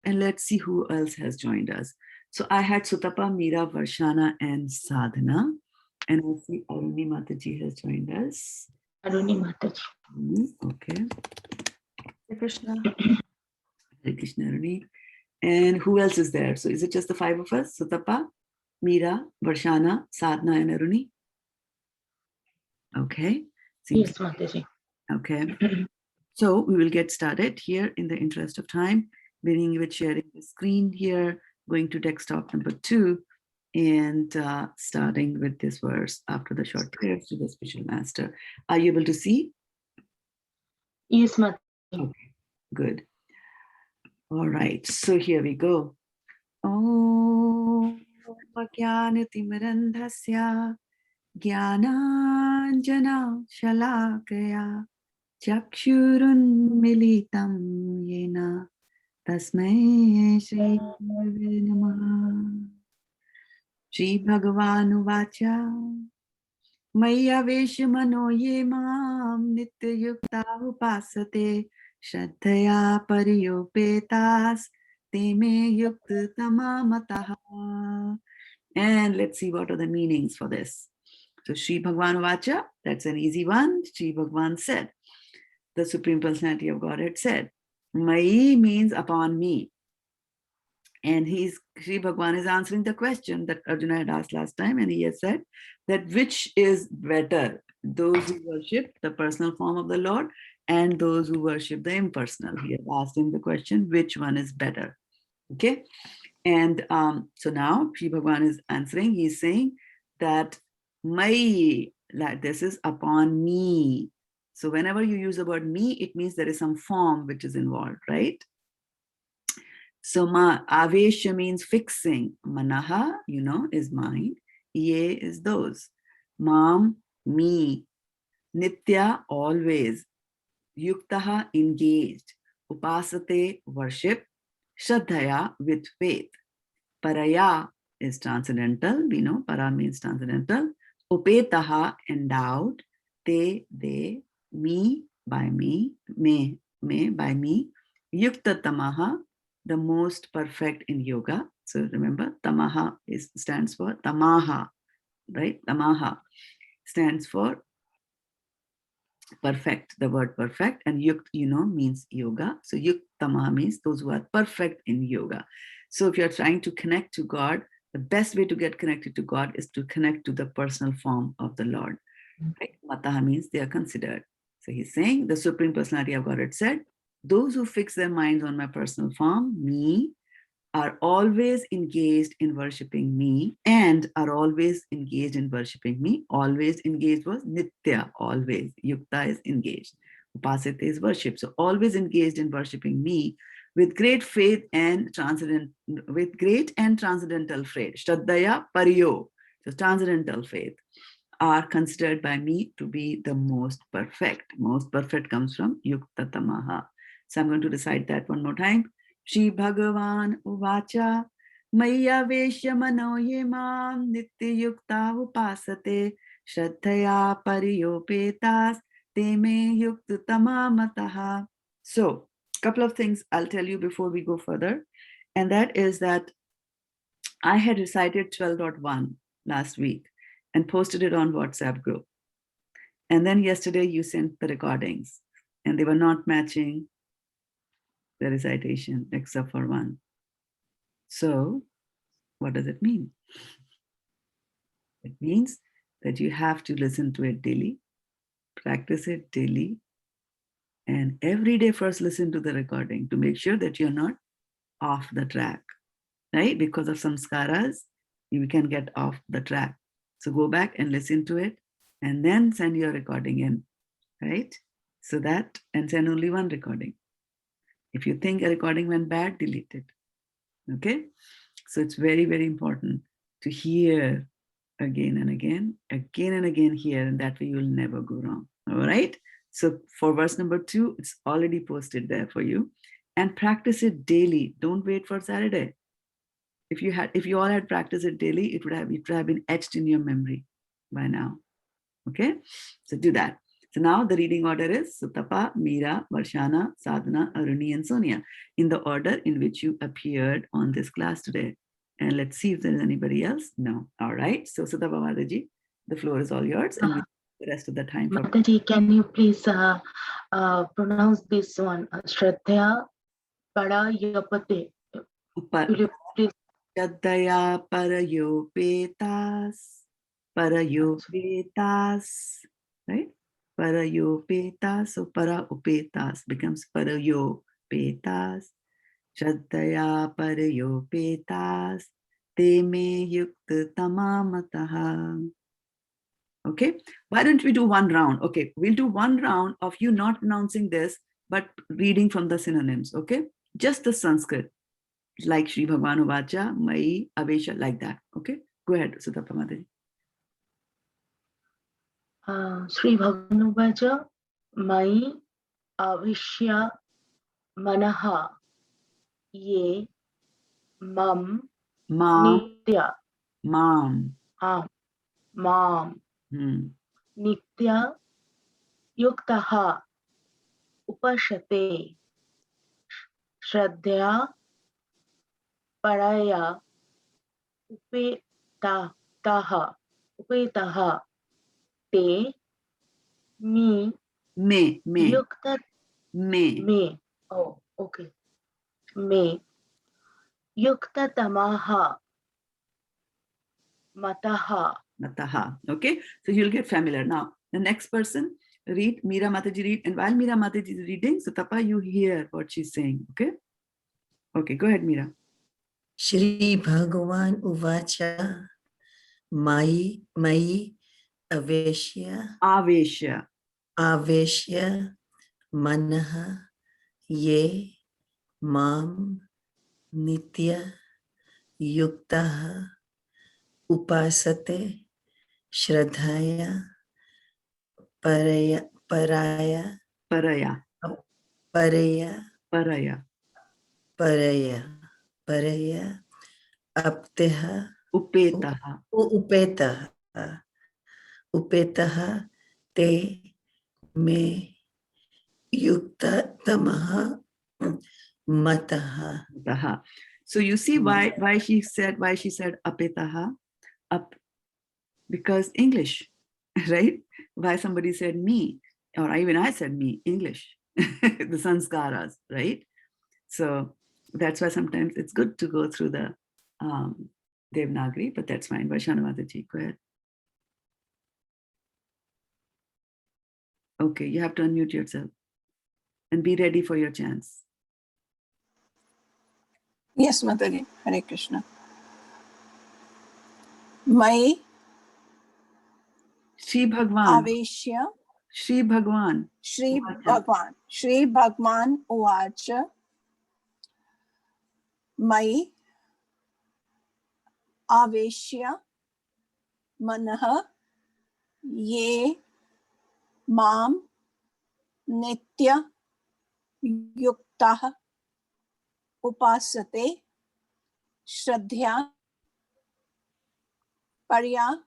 And let's see who else has joined us. So I had Sutapa, Meera, Varshana, and Sadhana. And I see Aruni Mataji has joined us. Aruni Mataji. Okay. Hare Krishna. Hare Krishna, Aruni. And who else is there? So is it just the five of us? Sutapa, Meera, Varshana, Sadhana, and Aruni? Okay. Yes, Mataji. Okay. So we will get started here in the interest of time, beginning with sharing the screen here, going to desktop number 2, and starting with this verse after the short prayers to the special master. Are you able to see? Yes, Mataji. Okay, good. All right, so here we go. Om Jnanatimirandhasya Jnananjana Shalakaya Chakshurunmilitam Yena Tasmai Shri Gurave Namaha. Shri Bhagavan-uvacha Maya Veshamano Ye Mam Nityayukta Upasate Shraddha-ya Pariyopetas Te Me Yukta Tamamataha. And let's see what are the meanings for this. So Shri Bhagavan-uvacha, that's an easy one. Shri Bhagavan said, the Supreme Personality of Godhead said, Mai means upon me. And Sri Bhagavan is answering the question that Arjuna had asked last time, and he has said that which is better, those who worship the personal form of the Lord and those who worship the impersonal. He has asked him the question, which one is better? Okay. And so now Sri Bhagavan is answering, he's saying that Mai, like this is upon me. So whenever you use the word me, it means there is some form which is involved, right? So avesha means fixing. Manaha, is mind. Ye is those. Mam, me. Nitya, always. Yuktaha, engaged. Upasate, worship. Shraddhaya, with faith. Paraya is transcendental. We know para means transcendental. Upetaha, endowed. Te, they. Me, by me. Me, by me. Yukta tamaha, the most perfect in yoga. So remember, tamaha stands for tamaha, right? Tamaha stands for perfect, the word perfect, and yukt, means yoga. So yukt tamaha means those who are perfect in yoga. So if you're trying to connect to God, the best way to get connected to God is to connect to the personal form of the Lord. Right? Mataha means they are considered. So he's saying the Supreme Personality of Godhead said, those who fix their minds on my personal form, me, are always engaged in worshipping me and are always engaged in worshipping me. Always engaged was nitya, always. Yukta is engaged. Upasita is worship. So always engaged in worshipping me with great faith and transcendental faith. Shraddhaya pariyo. So transcendental faith are considered by me to be the most perfect. Most perfect comes from Yukta Tamaha. So I'm going to recite that one more time. Shri Bhagavan Uvacha Maya Vesha Mano Yemam Nitya Yukta Upasate Shraddhaya Pariyopetas Teme Yukta Tamamataha. So, couple of things I'll tell you before we go further. And that is that I had recited 12.1 last week and posted it on WhatsApp group. And then yesterday you sent the recordings and they were not matching the recitation except for one. So what does it mean? It means that you have to listen to it daily, practice it daily, and every day first listen to the recording to make sure that you're not off the track, right? Because of samskaras, you can get off the track. So go back and listen to it and then send your recording in, right? So that, and send only one recording. If you think a recording went bad, delete it, okay? So it's very, very important to hear again and again hear, and that way you'll never go wrong, all right? So for verse number 2, it's already posted there for you. And practice it daily. Don't wait for Saturday. If you all had practiced it daily, it would have been etched in your memory by now. Okay, so do that. So now the reading order is Sutapa, Meera, Varshana, Sadhana, Aruni, and Sonia, in the order in which you appeared on this class today. And let's see if there's anybody else. No. All right. So Sutapa Mataji, the floor is all yours, and we the rest of the time for Mataji, can you please pronounce this one? Shraddha Parayapate. Will you please? Shraddhaya Parayopetas. Parayopetas. Right? Parayopetas. So para upetas becomes parayopetas. Shraddhaya Parayopetas. Te me yukta tamamataha. Okay, why don't we do one round? Okay, we'll do one round of you not pronouncing this, but reading from the synonyms. Okay, just the Sanskrit, like Shri Bhagwan Uvacha, Mai, Avesha, like that. Okay, go ahead, Sutapa Mataji. Shri Bhagwan Uvacha, Mai Avishya Manaha Ye Mam Nitya Mam. Mam Nitya Yuktaha Upashate Shraddhya Paraya Upetaha Te Mi Yukta Me. Oh, okay. Me Yukta Tamaha Mataha. Okay, so you'll get familiar. Now, the next person, read, Meera Mataji read, and while Meera Mataji is reading, Sutapa, you hear what she's saying. Okay? Okay, go ahead, Meera. Shri Bhagavan Uvacha Mai Aveshya Manaha Ye Mam Nitya Yuktaha Upasate Shraddhaya Paraya Apteha Upetaha Te Me Yukta Tamaha Mataha. So you see why she said apetaha, up, because English, right? Why somebody said me, or even I said me, English, the sanskaras, right? So that's why sometimes it's good to go through the Devanagari, but that's fine. Vaishana Mataji, go ahead. Okay, you have to unmute yourself and be ready for your chance. Yes, Mataji. Hare Krishna. Mai Shri Bhagwan. Aveshya Shri Bhagwan. Shri Bhagwan Uvacha Mai Aveshya Manaha Ye Mam Nitya Yuktah Upasate Shraddhya Parya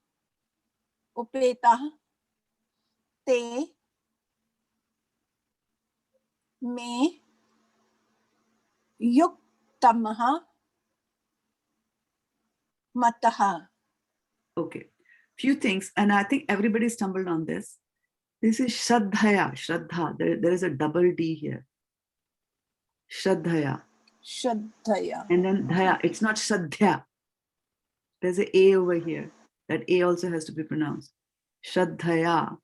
Upetah Te Me Yuktamaha Mataha. Okay, few things, and I think everybody stumbled on this. This is Shraddha. There is a double D here. Shraddhaya. And then Dhaya. It's not Shraddhya. There's an A over here. That A also has to be pronounced. Shraddhaya.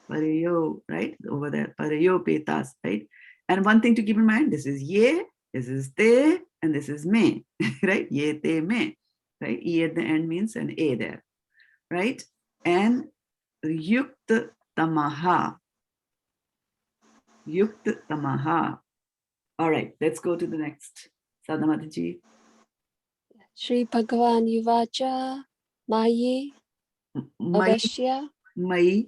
Parayo, right? Over there. Parayo petas, right? And one thing to keep in mind, this is Ye, this is Te, and this is Me, right? Ye, Te, Me, right? E at the end means an A there, right? And Yukt Tamaha. All right, let's go to the next. Sadhana Mataji. Shri Bhagavan Uvacha Mayi Avashya Mai.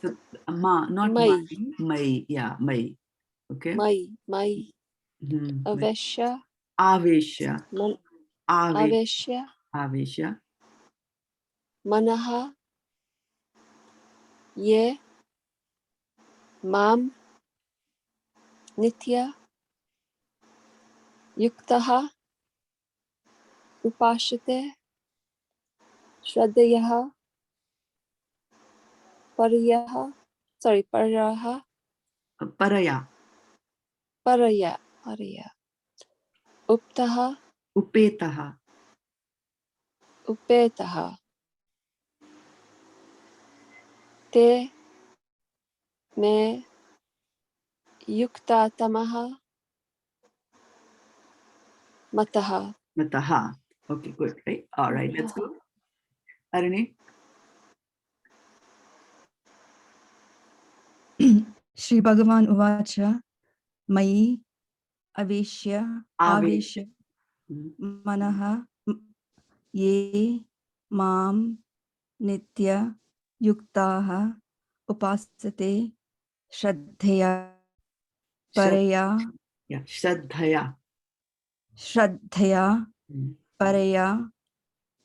So not Mai. Yeah, Mai. Okay. Mai Avashya aveshya aveshya manaha ye mam nitya yuktaha upashate shraddhayaha parayaha paraya uptaha upetaha upetaha te me yukta tamaha mataha. mataha. Okay, good, right? All right, let's go. Arune. Shri Bhagavan Uvacha Mayi Aveshya Manaha Ye Mam Nitya Yuktaha Upasate Shraddhaya Paraya Yeah, Shraddhaya. Shraddhaya Paraya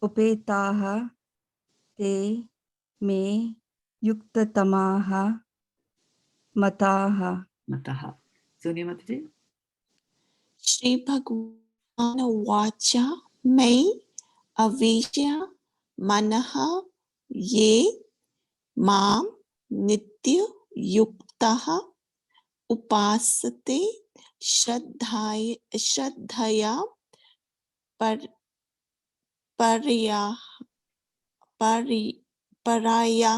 Upetaha Te Me Yuktatamaha Mataha. Mataha. Sonia Mataji. Shri Bhagavan Vacha Mai Aveshya Manaha Ye Mam Nitya Yuktaha Upasate Shraddhaya Paraya Parayaha Paraya. Paraya.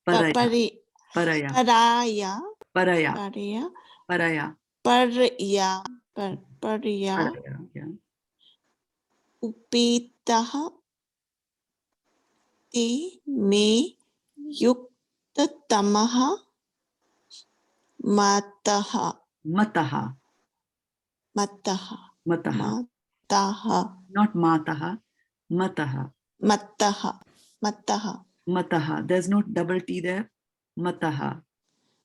Paraya Paraya. Paraya Paraya. Paraya Paraya Yeah. Upetaha te me yuktatamaha mataha Mataha. mataha Mataha. mataha Not mataha. Mataha. mataha mataha Mataha. There's no double T there. Mataha.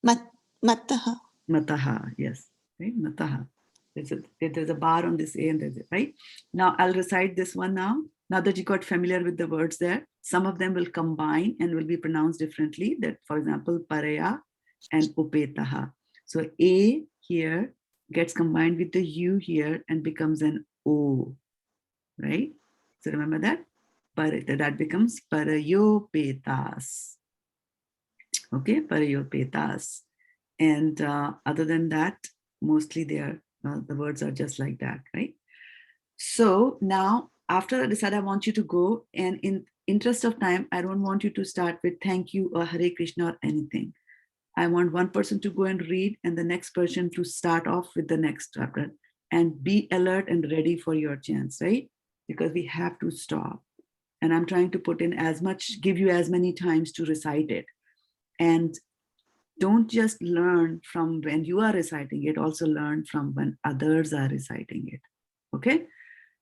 mataha. Mataha. Yes. Right? Mataha. There's a bar on this A and there's it, right? Now I'll recite this one now. Now that you got familiar with the words there, some of them will combine and will be pronounced differently. That, for example, paraya and upetaha. So A here gets combined with the U here and becomes an O, right? So remember that? That becomes parayopetas. Okay, parayopetas. And other than that, mostly the words are just like that, right? So now, after I said, I want you to go, and in interest of time, I don't want you to start with thank you or Hare Krishna or anything. I want one person to go and read and the next person to start off with the next chapter, and be alert and ready for your chance, right? Because we have to stop. And I'm trying to put in as much, give you as many times to recite it. And don't just learn from when you are reciting it, also learn from when others are reciting it. Okay?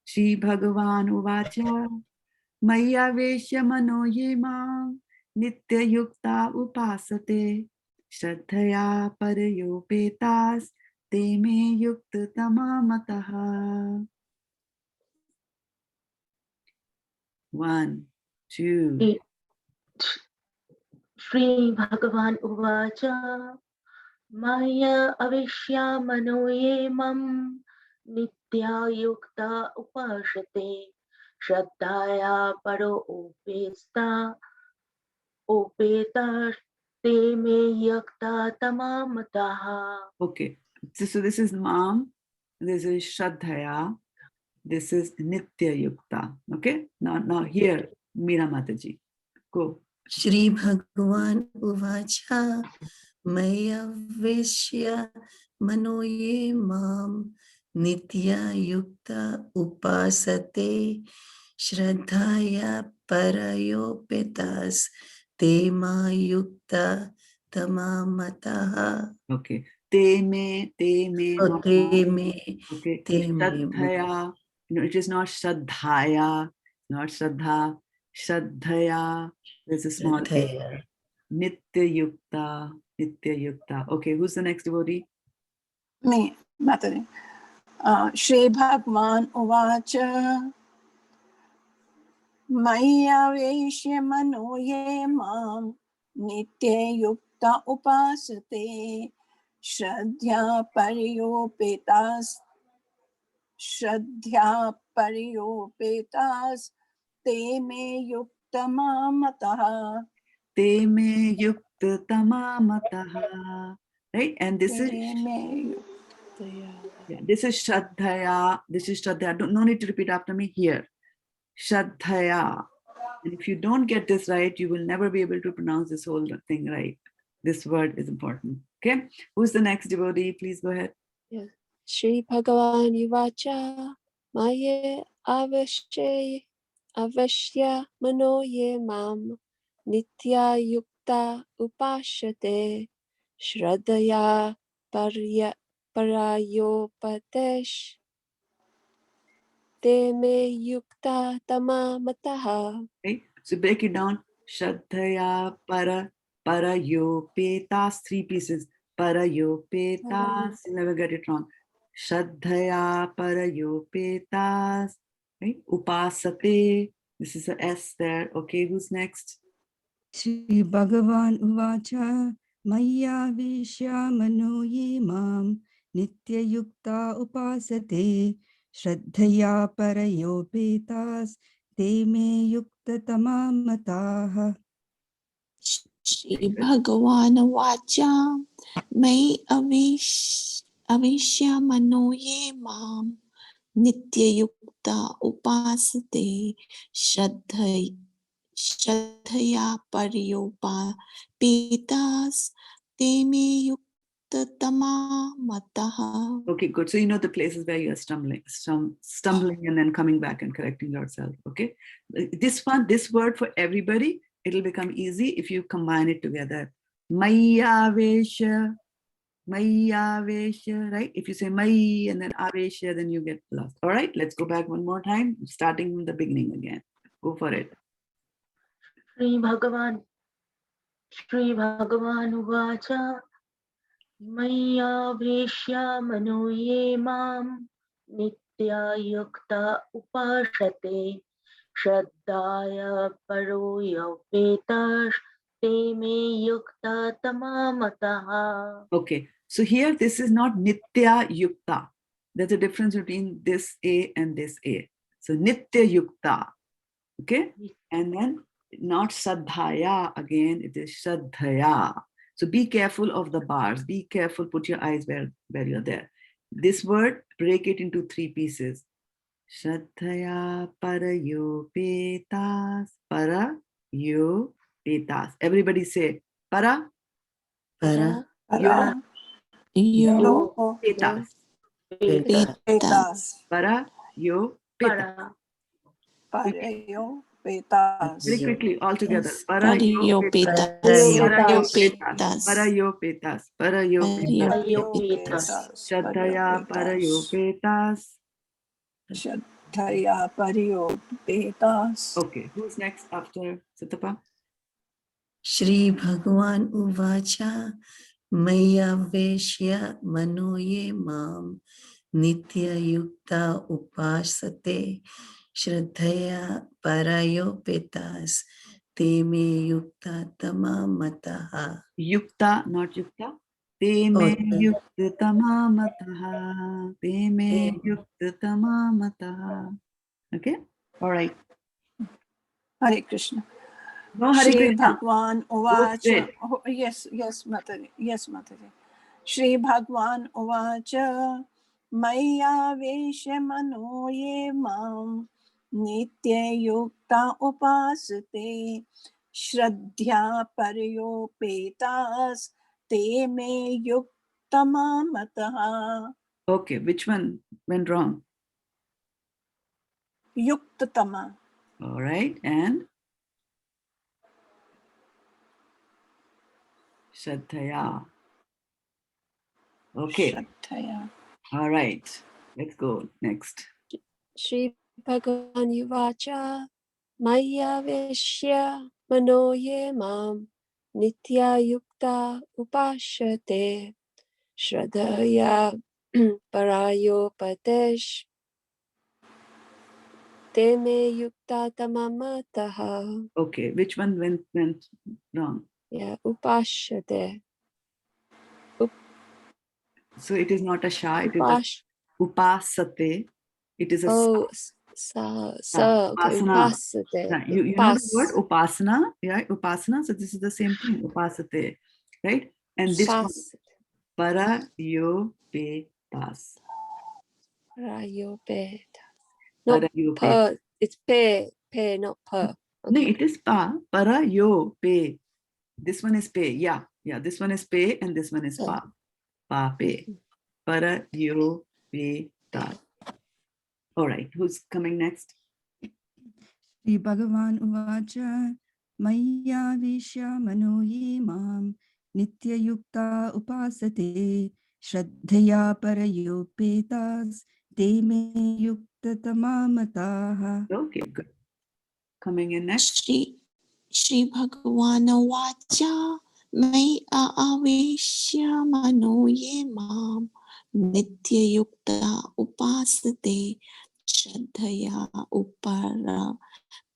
Shri Bhagavan Uvacha Maya Veshya Mano Yema Nitya Yukta Upasate Shraddhaya Parayopetas Te Me Yukta Tamamataha. 1, 2. Shri Bhagavan Uvacha Maya Avishya Manoye Mam Nitya Yukta Upashate Shraddhaya Paro Upeta Te Me Yakta Tamamataha. Okay, so this is Mam, this is Shraddhaya, this is Nitya Yukta. Okay, now here, Meera Mataji, go. Shri Bhagavan Uvacha Maya Veshya Manoye Mam Nitya Yukta Upasate Shraddhaya Parayopetas Tema Yukta Tamamataha. Okay, te me, not Te okay, me. Shraddhaya, no, it is not Shraddhaya, not Shraddha, Shraddhaya, there's a small A. Nitya Yukta, Nitya Yukta. Okay, who's the next devotee? Me, Mataji. Shri Bhagavan Uvacha मय्यावेश्य मनो ये मां नित्ययुक्त उपासते श्रद्धया पर्योपेतास् ते मे युक्तमा मतः. Te me yuktama mataha. Right? And this is ते मे yeah, this is Shraddhaya. This is Shraddhaya. No need to repeat after me here. Shraddhaya. And if you don't get this right, you will never be able to pronounce this whole thing right. This word is important. Okay. Who's the next devotee? Please go ahead. Yes. Shri Bhagavan Yuvacha Maye Avashya Mano Ye Mam Nitya Yukta Upashate Shraddhaya Parayopatesh Te Me Yukta Tama Mataha. Okay. So break it down. Shraddhaya parayopetas. 3 pieces. Parayopetas. You never get it wrong. Shraddhaya parayopetas. Right? Upasate. This is a S there. Okay, who's next? Shri Bhagavan Uvacha Maya Mano Ye Mam Nityayukta Upasate Shraddhaya Parayopetas Te Me Yukta Tamamataha. Shri Bhagavan Vacha May Avishya Mano Ye Mam Nityayukta Upasate Shraddhaya Paryopapitas Te Me Yukta Tama Mataha. Okay, good. So you know the places where you're stumbling and then coming back and correcting yourself. Okay. This word for everybody, it'll become easy if you combine it together. Mayavesha, right? If you say Mai and then Avesha, then you get lost. All right, let's go back one more time, starting from the beginning again. Go for it. Shri Bhagavan Uvacha Maya Mano Ye Mam Nitya Yukta Upashate Shraddhaya Paroyopetas Te Me Yukta Tamamataha. Okay, so here this is not Nitya Yukta. There's a difference between this A and this A. So Nitya Yukta, okay? And then not Shraddhaya, again it is Shraddhaya. So be careful of the bars. Be careful, put your eyes where you're there. This word, break it into 3 pieces. Shraddhaya parayopetas, parayopetas. Everybody say para, Para para Yo petas. petas Parayopetas. parayopetas Very quickly, all together. Paryopetas. Parayopetas. Paryopetas. Parayopetas. parayopetas Shraddhaya parayopetas. Shraddhaya parayopetas. Okay, who's next after Satapa? Shri Bhagavan Uvacha Maya Veshya Manoye Mam Nitya Yukta Upasate Shraddhaya Parayopetas Te Me Yukta Tama Mataha. Yukta, not Yukta. Te me yukta tama mataha. Te me yukta tama mataha. Okay? All right. Hare Krishna. No Hare Shri Krishna. Bhagwan Go Uvacha. straight. Oh, yes, Mataji. Shri Bhagwan Uvacha Maya Vesha Mano Ye Mam Nitya Yukta Upasate Shraddhya Paryopetas Te Me Yuktama Mataha. Okay, which one went wrong? Yuktatama. All right, and Shraddhaya. Okay, Shraddhaya. all right. Let's go next. Shri Bhagavan Yuvacha Maya Veshya Mano Ye Mam Nitya Yukta Upashate Shraddhaya Parayopatesh te me yukta tamamataha. Okay, which one went wrong? Yeah, upashate. So it is not a sha, it is a upasate. It is a Oh, okay, upasana. upasate. Yeah, you know the word upasana, yeah, upasana. So this is the same thing, upasate, right? And this one, para yo pe tas. Rayopeta. No, Para yo pe. per. It's pe, not per. No, Okay. it is pa, para yo pe. This one is pe, yeah. This one is pe and this one is pa. Pa pe. Para yo pe tas. All right, who's coming next? Shri Bhagavan Uvacha Maya Vishya Mano Ye Mam Nitya Yukta Upasate Shraddhaya Parayopetas Te Me Yukta Tamamataha. Okay, good. Coming in next. Shri Bhagavan Vacha May Aveshya Mano Ye Mam Nitya Yukta Upasate Shraddhaya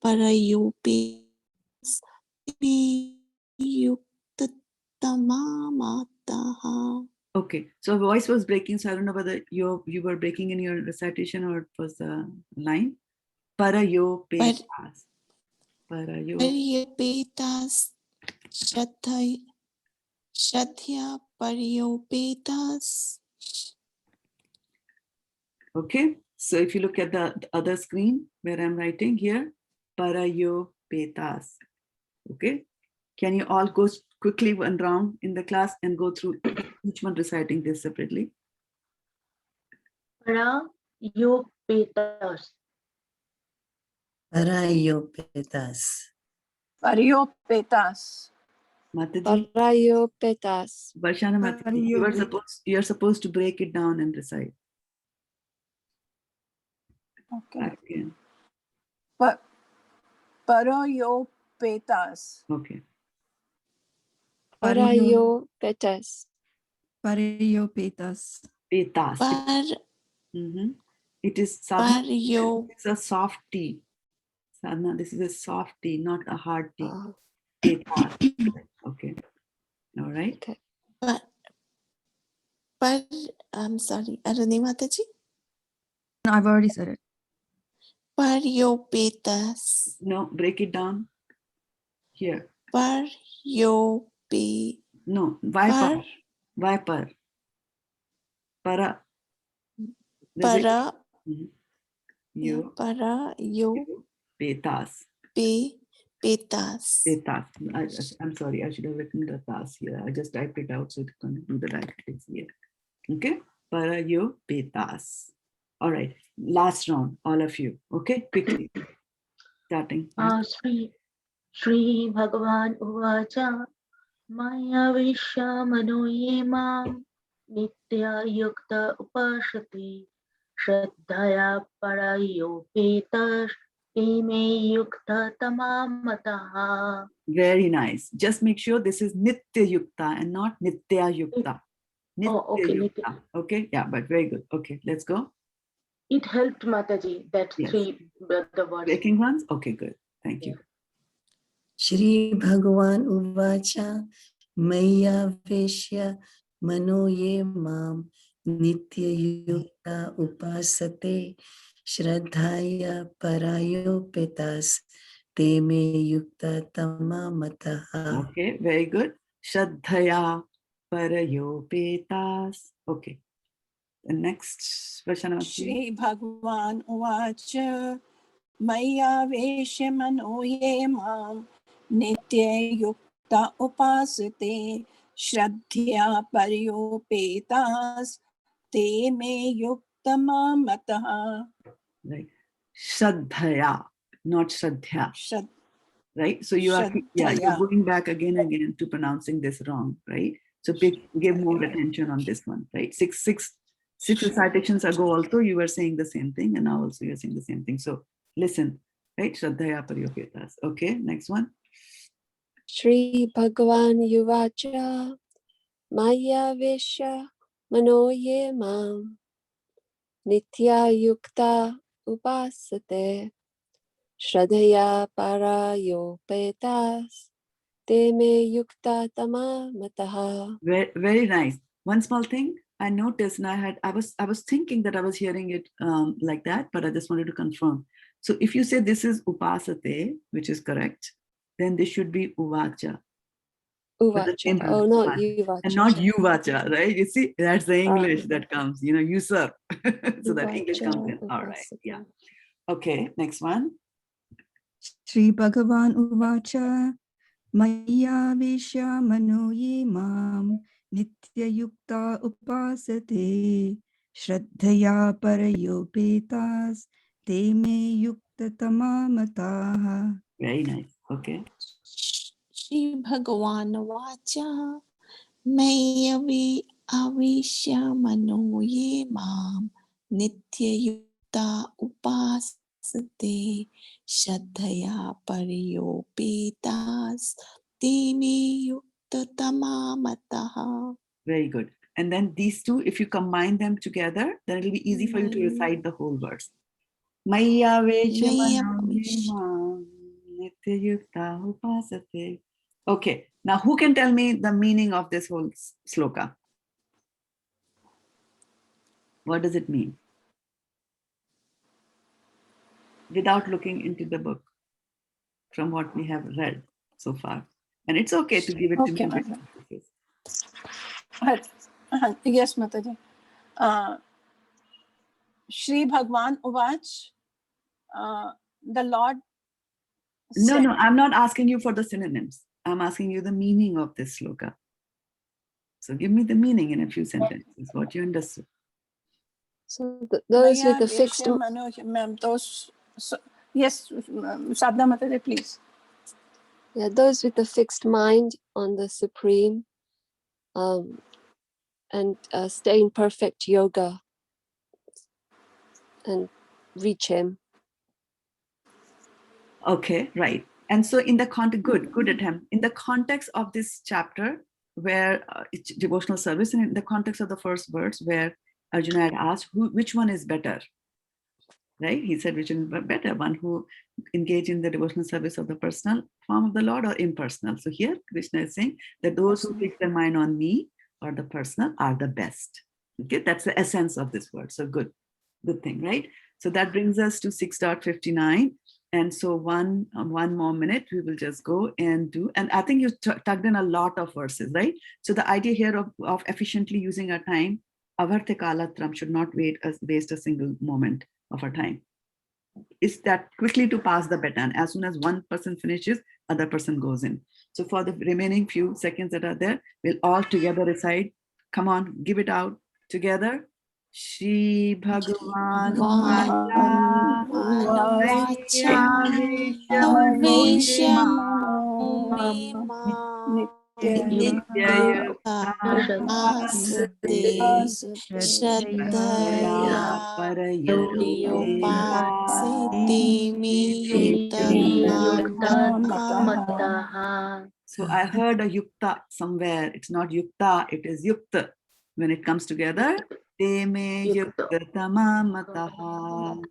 Parayope Yukta Tamamataha. Okay, so voice was breaking, so I don't know whether you were breaking in your recitation or it was the line. Para yo petas. Para yo. Paryopetas Shraddhya Paryopetas. Okay, so if you look at the other screen where I'm writing here, para yo petas. Okay, can you all go quickly one round in the class and go through each one reciting this separately? Parayopetas. Parayopetas. Paryopetas. Mataji, Parayopetas. Varshana Mataji, you're supposed to break it down and recite. Okay. Again. Parayopetas. Okay. Parayopetas. Parayopetas. Petas. It is sadhana. It's a soft T. Sadhana, this is a soft T, not a hard T. Petas. Okay. All right. Okay. But I'm sorry, Aruni Mataji. No, I've already said it. Paryopetas. No, break it down. Here. Paryope. No, viper. Viper. Para. Para. Yo. Para yo. Petas. Petas. Petas. I'm sorry, I should have written the tas here. I just typed it out so it can do the right things here. Okay. Para yo petas. All right. Last round, all of you. Okay, quickly. Starting. Shri Bhagavan Uvacha Maya Vishya Mano Ye Mam Nitya Yukta Upashati Shraddhaya Parayopetas Te Me Yukta Tamamataha. Very nice. Just make sure this is Nitya Yukta and not Nitya Yukta. Okay. Yukta. Okay, yeah, but very good. Okay, let's go. It helped Mataji, that Yes. the words. Breaking ones? Okay, good. Thank you. Shri Bhagavan Uvacha Maya Veshya Mano Ye Mam Nitya Yukta Upasate Shraddhaya Parayopetas Te Me Yukta Tamamataha. Okay, very good. Shraddhaya Parayopetas. Okay. The next version. Shri Bhagavan Uvacha Maya Veshya Mano Ye Mam Nitya Yukta Upasate Shraddhya Paryopetas Te Me Yukta Mamataha. Right. Shraddhaya, not Shraddhya. Right? So you're going back again and again to pronouncing this wrong, right? So give more attention on this one, right? Six recitations ago also you were saying the same thing and now also you're saying the same thing. So listen, right? Shraddhaya Paryopetas. Okay, next one. Shri Bhagavan Yuvacha Maya Veshya Mano Ye Mam Nitya Yukta Upasate Shraddhaya parayopetas te me yukta tama mataha. Very, very nice. One small thing I noticed, and I was thinking that I was hearing it like that, but I just wanted to confirm. So if you say this is upasate, which is correct, then this should be uvacha. But the same Uvacha. Oh, not yuvacha. and not yuvacha, right? You see, that's the English that comes, usurp. So that English comes in. All right. Yeah. Okay. Next one. Shri Bhagavan Uvacha Maya Vishya Mano Ye Mam Nitya Yukta Upasate Shraddhaya Parayopetas Te Me Yukta Tamamataha. Very nice. Okay. Shri Bhagavan Vacha Mayavi Avishya Mano Ye Mam Nitya Yukta Upasate Shraddhaya Pariyopetas Timi Yukta Tamamataha. Very good. And then these two, if you combine them together, then it'll be easy for you to recite the whole verse. Maya Vesha Mano Ye Mam Nitya Yukta Upasate. Okay. Now, who can tell me the meaning of this whole sloka? What does it mean? Without looking into the book, from what we have read so far. And it's okay to give it to Okay, me. Yes, Mataji. Shri Bhagwan Uvach, the Lord No, said. no, I'm not asking you for the synonyms. I'm asking you the meaning of this sloka. So give me the meaning in a few sentences, what you understood. So those with the Maya fixed. Veshya Mano, ma'am, those. Yes, Shraddha Mataji, please. Yeah, those with the fixed mind on the Supreme, and stay in perfect yoga and reach Him. Okay, right. And so in the context, good attempt. In the context of this chapter, where it's devotional service, and in the context of the first verse, where Arjuna had asked, which one is better? Right? He said, which one is better? One who engage in the devotional service of the personal form of the Lord or impersonal. So here Krishna is saying that those who fix their mind on me or the personal are the best. Okay, that's the essence of this word. So good thing, right? So that brings us to 6.59. And so one more minute, we will just go and do, and I think you tugged in a lot of verses, right? So the idea here of efficiently using our time, avarte kalatram, should not waste a single moment of our time. Is that quickly to pass the baton. As soon as one person finishes, other person goes in. So for the remaining few seconds that are there, we'll all together recite. Come on, give it out together. Shri Bhagavan Shraddhaya So I heard a yukta somewhere. It's not yukta, it is yukta. When it comes together, teme yukta tamamataha.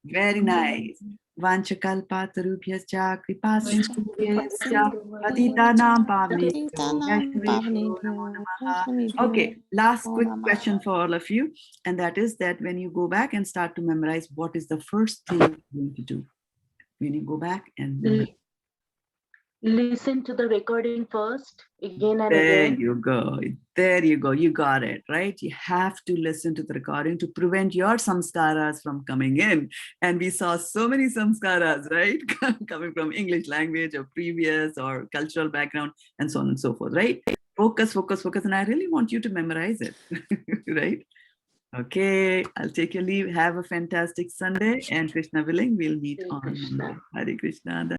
Very nice. Vanchakalpatarubhyascha kripasindhubhyascha patitanam pavnebhyo vaishnavesho namo namaha. Okay, last quick question for all of you, and that is that when you go back and start to memorize, what is the first thing you're going to do? When you go back and memorize. Listen to the recording first, again and There again. you go. There you go. You got it, right? You have to listen to the recording to prevent your samskaras from coming in. And we saw so many samskaras, right? Coming from English language or previous or cultural background and so on and so forth, right? Focus, focus, focus. And I really want you to memorize it, right? Okay, I'll take your leave. Have a fantastic Sunday, and Krishna willing, we'll meet on Monday. Hare Krishna.